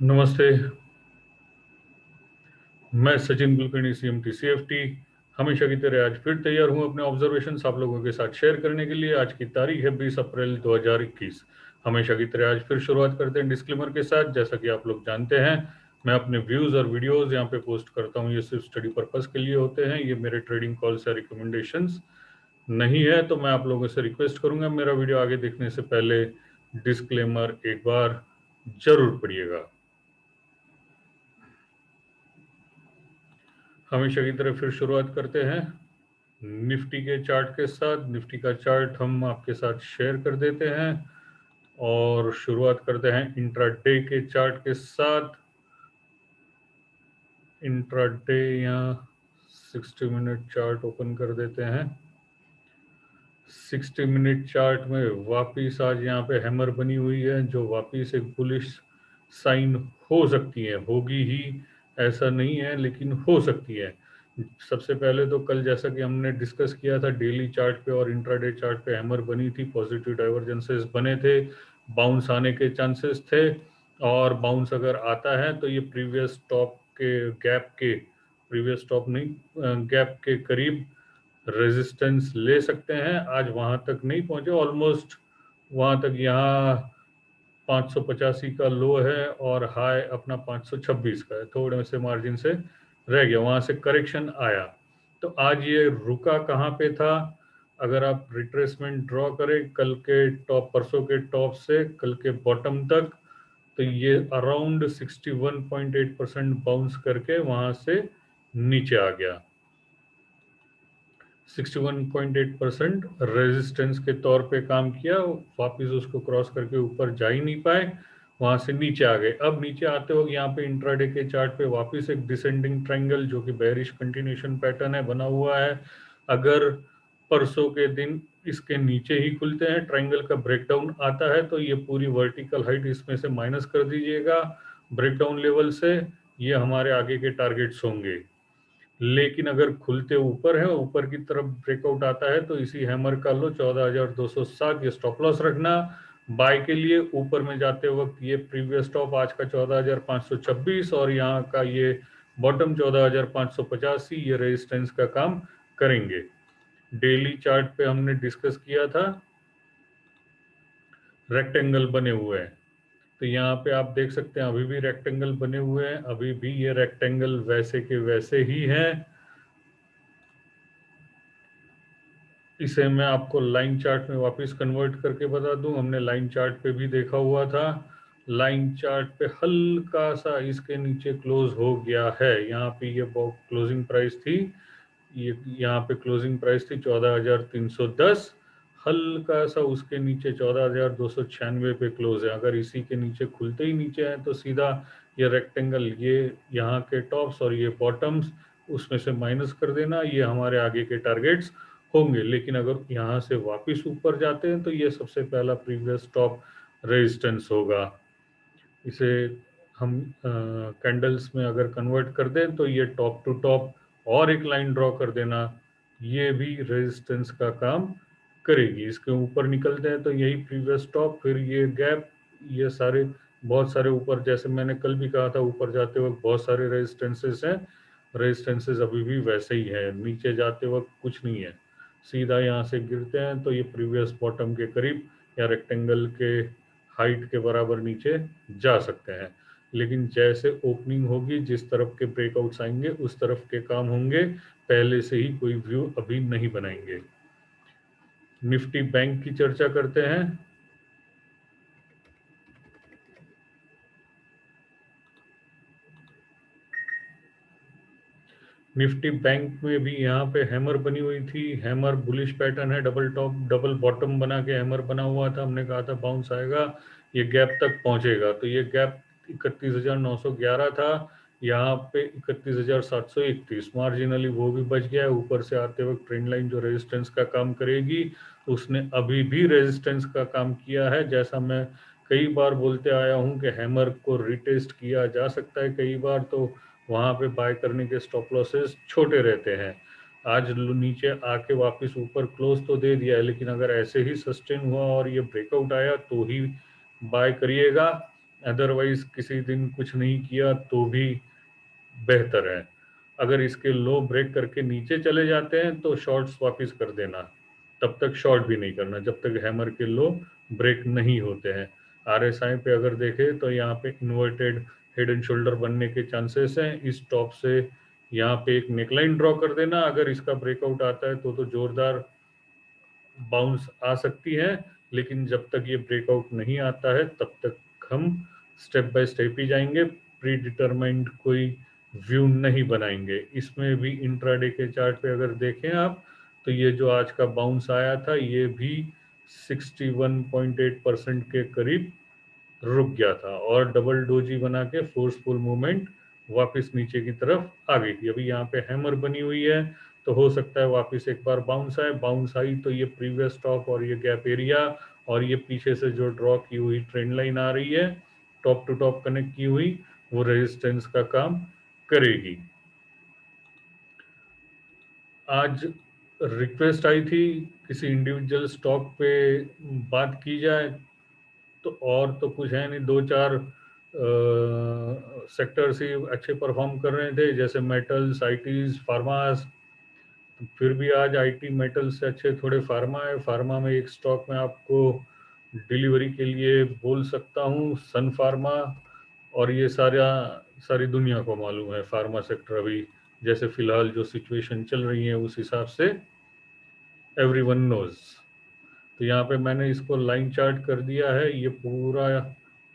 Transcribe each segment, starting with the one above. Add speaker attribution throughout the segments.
Speaker 1: नमस्ते। मैं Sachin Kulkarni, CMT CFT हमेशा की तरह आज फिर तैयार हूं अपने ऑब्जर्वेशंस आप लोगों के साथ शेयर करने के लिए। आज की तारीख है 20 अप्रैल 2021। हमेशा की तरह आज फिर शुरुआत करते हैं डिस्क्लेमर के साथ। जैसा कि आप लोग जानते हैं, मैं अपने व्यूज और वीडियोस यहाँ पे पोस्ट करता हूँ, ये सिर्फ स्टडी पर्पस के लिए होते हैं। ये मेरे ट्रेडिंग कॉल्स या रिकमेंडेशंस नहीं है। तो मैं आप लोगों से रिक्वेस्ट करूंगा, मेरा वीडियो आगे देखने से पहले डिस्क्लेमर एक बार जरूर पढ़िएगा। हमेशा की तरह फिर शुरुआत करते हैं निफ्टी के चार्ट के साथ। निफ्टी का चार्ट हम आपके साथ शेयर कर देते हैं और शुरुआत करते हैं इंट्राडे के चार्ट के साथ। इंट्राडे यहाँ 60 मिनट चार्ट ओपन कर देते हैं। 60 मिनट चार्ट में वापिस आज यहाँ पे हैमर बनी हुई है, जो वापिस एक बुलिश साइन हो सकती है। होगी ही ऐसा नहीं है, लेकिन हो सकती है। सबसे पहले तो कल जैसा कि हमने डिस्कस किया था, डेली चार्ट पे और इंट्राडे चार्ट पे हैमर बनी थी, पॉजिटिव डाइवर्जेंसेस बने थे, बाउंस आने के चांसेस थे। और बाउंस अगर आता है तो ये प्रीवियस टॉप के गैप के, प्रीवियस टॉप नहीं, गैप के करीब रेजिस्टेंस ले सकते हैं। आज वहां तक नहीं पहुंचे, ऑलमोस्ट वहां तक। यहाँ 585 का लो है और हाई अपना 526 का है, थोड़े से मार्जिन से रह गया, वहां से करेक्शन आया। तो आज ये रुका कहाँ पे था? अगर आप रिट्रेसमेंट ड्रॉ करें कल के टॉप, परसों के टॉप से कल के बॉटम तक, तो ये अराउंड 61.8% बाउंस करके वहां से नीचे आ गया। 61.8% रेजिस्टेंस के तौर पे काम किया, वापस उसको क्रॉस करके ऊपर जा ही नहीं पाए, वहां से नीचे आ गए। अब नीचे आते वक्त यहाँ पे इंट्राडे के चार्ट पे वापस एक डिसेंडिंग ट्रायंगल, जो कि बेरिश कंटिन्यूशन पैटर्न है, बना हुआ है। अगर परसों के दिन इसके नीचे ही खुलते हैं, ट्रायंगल का ब्रेकडाउन आता है, तो ये पूरी वर्टिकल हाइट इसमें से माइनस कर दीजिएगा ब्रेकडाउन लेवल से। ये हमारे आगे के टारगेट्स होंगे। लेकिन अगर खुलते ऊपर है, ऊपर की तरफ ब्रेकआउट आता है, तो इसी हैमर का लो 14,207 ये स्टॉप लॉस रखना बाय के लिए। ऊपर में जाते वक्त ये प्रीवियस टॉप आज का 14,526 और यहाँ का ये बॉटम 14,585, ये रेजिस्टेंस का काम करेंगे। डेली चार्ट पे हमने डिस्कस किया था, रेक्टेंगल बने हुए हैं। तो यहाँ पे आप देख सकते हैं अभी भी रेक्टेंगल बने हुए हैं, अभी भी ये रेक्टेंगल वैसे के वैसे ही हैं। इसे मैं आपको लाइन चार्ट में वापस कन्वर्ट करके बता दूं, हमने लाइन चार्ट पे भी देखा हुआ था। लाइन चार्ट पे हल्का सा इसके नीचे क्लोज हो गया है। यहाँ पे ये क्लोजिंग प्राइस थी, ये यहाँ पे क्लोजिंग प्राइस थी 14,310। हल्का सा उसके नीचे 14,296 पे क्लोज है। अगर इसी के नीचे खुलते ही नीचे है तो सीधा ये रेक्टेंगल, ये यहाँ के टॉप्स और ये बॉटम्स उसमें से माइनस कर देना, ये हमारे आगे के टारगेट्स होंगे। लेकिन अगर यहाँ से वापस ऊपर जाते हैं तो ये सबसे पहला प्रीवियस टॉप रेजिस्टेंस होगा। इसे हम कैंडल्स में अगर कन्वर्ट कर दें तो ये टॉप टू टॉप और एक लाइन ड्रॉ कर देना, ये भी रेजिस्टेंस का काम करेगी। इसके ऊपर निकलते हैं तो यही प्रीवियस टॉप, फिर ये गैप, ये सारे बहुत सारे ऊपर, जैसे मैंने कल भी कहा था, ऊपर जाते वक्त बहुत सारे रेजिस्टेंसेस हैं। रेजिस्टेंसेस अभी भी वैसे ही है, नीचे जाते वक्त कुछ नहीं है। सीधा यहाँ से गिरते हैं तो ये प्रीवियस बॉटम के करीब या रेक्टेंगल के हाइट के बराबर नीचे जा सकते हैं। लेकिन जैसे ओपनिंग होगी, जिस तरफ के ब्रेकआउट्स आएंगे उस तरफ के काम होंगे, पहले से ही कोई व्यू अभी नहीं बनाएंगे। निफ्टी बैंक की चर्चा करते हैं। निफ्टी बैंक में भी यहाँ पे हैमर बनी हुई थी। हैमर बुलिश पैटर्न है, डबल टॉप डबल बॉटम बना के हैमर बना हुआ था। हमने कहा था बाउंस आएगा, ये गैप तक पहुंचेगा। तो ये गैप 31,911 था, यहाँ पे 31,731, मार्जिनली वो भी बच गया है। ऊपर से आते वक्त ट्रेंड लाइन जो रेजिस्टेंस का काम करेगी, उसने अभी भी रेजिस्टेंस का काम किया है। जैसा मैं कई बार बोलते आया हूँ कि हैमर को रिटेस्ट किया जा सकता है कई बार, तो वहां पे बाय करने के स्टॉप लॉसेस छोटे रहते हैं। आज नीचे आके वापस ऊपर क्लोज तो दे दिया है, लेकिन अगर ऐसे ही सस्टेन हुआ और ये ब्रेकआउट आया तो ही बाय करिएगा। अदरवाइज किसी दिन कुछ नहीं किया तो भी बेहतर है। अगर इसके लो ब्रेक करके नीचे चले जाते हैं तो शॉर्ट्स वापस कर देना, तब तक शॉर्ट भी नहीं करना जब तक हैमर के लो ब्रेक नहीं होते हैं। आरएसआई पे अगर देखें तो यहाँ पे इन्वर्टेड हेड एंड शोल्डर बनने के चांसेस हैं। इस टॉप से यहाँ पे एक नेकलाइन ड्रॉ कर देना, अगर इसका ब्रेकआउट आता है तो जोरदार बाउंस आ सकती है, लेकिन जब तक ये ब्रेकआउट नहीं आता है तब तक हम स्टेप बाय स्टेप ही जाएंगे, प्री डिटरमाइंड कोई व्यू नहीं बनाएंगे। इसमें भी इंट्राडे के चार्ट पे अगर देखें आप तो ये जो आज का बाउंस आया था ये भी 61.8% के करीब रुक गया था और डबल डोजी बना के फोर्सफुल मूवमेंट वापस नीचे की तरफ आ गई थी। अभी यहाँ पे हैमर बनी हुई है तो हो सकता है वापस एक बार बाउंस आए। बाउंस आई तो ये प्रीवियस टॉप और ये गैप एरिया और ये पीछे से जो ड्रॉ की हुई ट्रेंड लाइन आ रही है टॉप टू टॉप कनेक्ट की हुई, वो रेजिस्टेंस का काम करेगी। आज रिक्वेस्ट आई थी किसी इंडिविजुअल स्टॉक पे बात की जाए, तो और तो कुछ है नहीं, दो चार सेक्टर्स ही अच्छे परफॉर्म कर रहे थे जैसे मेटल्स, आईटीज, फार्मास। फिर भी आज आईटी मेटल से अच्छे थोड़े फार्मा है। फार्मा में एक स्टॉक में आपको डिलीवरी के लिए बोल सकता हूँ, सन फार्मा। और ये सारी दुनिया को मालूम है फार्मा सेक्टर अभी जैसे फिलहाल जो सिचुएशन चल रही है उस हिसाब से एवरीवन नोज। तो यहाँ पे मैंने इसको लाइन चार्ट कर दिया है। ये पूरा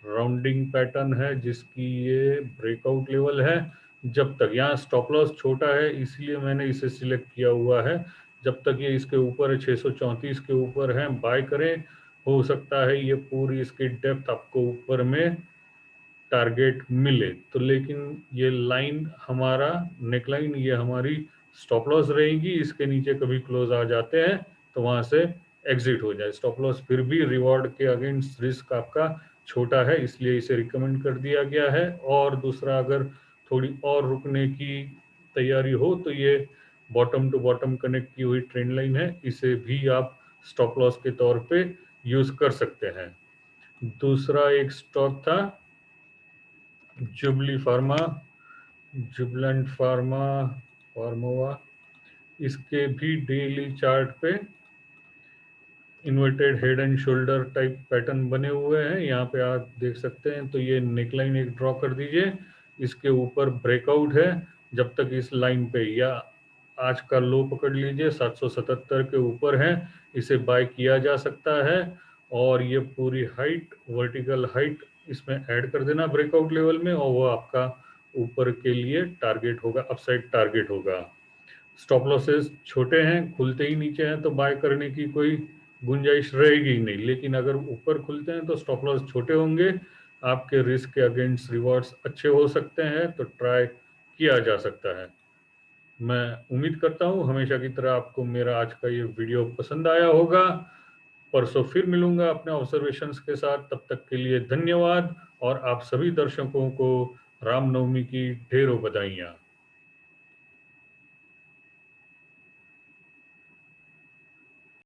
Speaker 1: राउंडिंग पैटर्न है जिसकी ये ब्रेकआउट लेवल है। जब तक यहाँ स्टॉप लॉस छोटा है इसलिए मैंने इसे सिलेक्ट किया हुआ है। जब तक ये इसके ऊपर है 634 के ऊपर है बाय करें। हो सकता है ये पूरी इसकी डेप्थ आपको ऊपर में टारगेट मिले तो, लेकिन ये लाइन हमारा नेकलाइन, ये हमारी स्टॉप लॉस रहेगी। इसके नीचे कभी क्लोज आ जाते हैं तो वहां से एग्जिट हो जाए। स्टॉप लॉस फिर भी रिवॉर्ड के अगेंस्ट रिस्क आपका छोटा है इसलिए इसे रिकमेंड कर दिया गया है। और दूसरा, अगर थोड़ी और रुकने की तैयारी हो तो ये बॉटम टू बॉटम कनेक्ट की हुई ट्रेंड लाइन है, इसे भी आप स्टॉप लॉस के तौर पे यूज कर सकते हैं। दूसरा एक स्टॉक था jubilee pharma, Jubilant pharma, Pharmova. इसके भी डेली चार्ट पे inverted head and shoulder type pattern बने हुए हैं। यहाँ पे आप देख सकते हैं तो ये नेकलाइन एक ड्रॉ कर दीजिए, इसके ऊपर ब्रेकआउट है। जब तक इस लाइन पे या आज का लो पकड़ लीजिए 777 के ऊपर है, इसे बाय किया जा सकता है। और ये पूरी हाइट, वर्टिकल हाइट इसमें ऐड कर देना ब्रेकआउट लेवल में और वो आपका ऊपर के लिए टारगेट होगा, अपसाइड टारगेट होगा। स्टॉप लॉसेस छोटे हैं, खुलते ही नीचे हैं तो बाय करने की कोई गुंजाइश रहेगी ही नहीं, लेकिन अगर ऊपर खुलते हैं तो स्टॉप लॉस छोटे होंगे, आपके रिस्क के अगेंस्ट रिवॉर्ड्स अच्छे हो सकते हैं, तो ट्राई किया जा सकता है। मैं उम्मीद करता हूं हमेशा की तरह आपको मेरा आज का ये वीडियो पसंद आया होगा। परसों फिर मिलूंगा अपने ऑब्जर्वेशंस के साथ, तब तक के लिए धन्यवाद और आप सभी दर्शकों को रामनवमी की ढेरों बधाइयाँ।